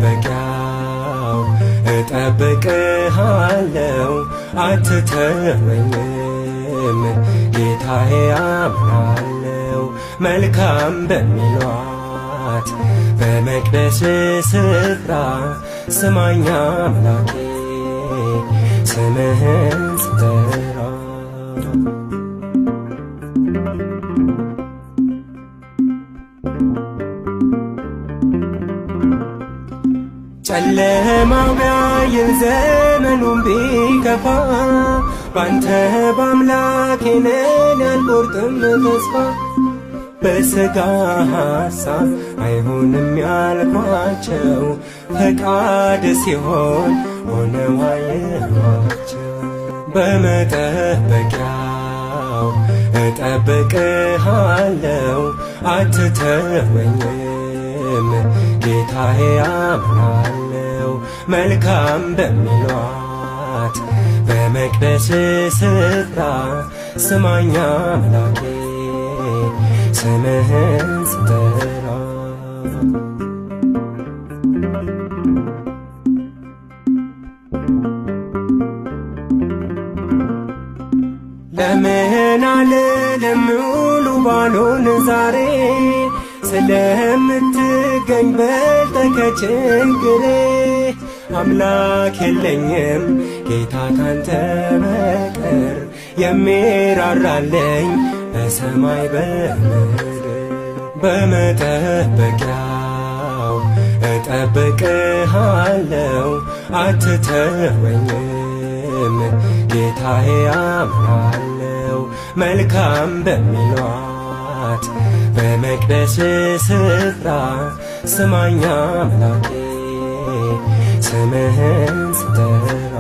በመጠበቂያው እጠብቅሃለው አትተወኝም ጌታዬ አምናለው መልካም በሚሏት በመቅደስ ስፍራ ስማኝ አምላኬ ስምህን ስጠራ ጨለማው ቢያይል ዘመኑን ቢከፋ ባንተ በአምላኬ ነኝ አልቆርጥም ተስፋ በሥጋ ሐሳብ አይሆንም ያልኳቸው ፈቃድ ሲሆን ሆነው አየኋቸው። በመጠበቂያው እጠብቅሃለው አትተወኝም ጌታዬ አምናለው መልካም በሚሏት በመቅደስ ስፍራ ስማኝ አምላኬ ስምህን ስጠራ ለምን አልልም ሙሉ ባልሆን ዛሬ ስለምትገኝ በልጠህ ከችግሬ አምላክ የለኝም ጌታ ካንተ በቀር የሚራራልኝ በሰማይ በምድር በመጠበቂያው እጠብቅሃለው አትተወኝም ጌታዬ አምናለው መልካም በሚሏት በመቅደስ ስፍራ ስማኝ አምላኬ ስምህን ስጠራ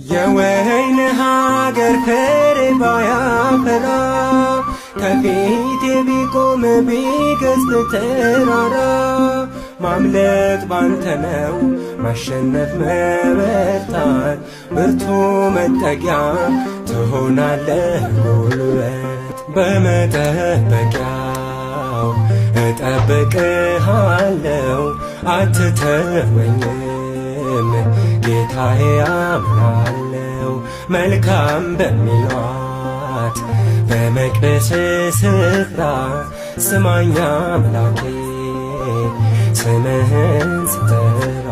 የወይን ሀገር ፍሬ ባያፈራ ከፊቴ ቢቆም ቢገዝፍ ተራራ ማምለጥ ባንተ ነው ማሸነፍ መበርታት ብርቱ መጠጊያ ትሆናለህ ጉልበት በመጠበቂያው እጠብቅሃለው አትተወኝም ጌታዬ አምናለው መልካም በሚሏት በመቅደስ ስፍራ ስማኝ አምላኬ ስምህን ስጠራ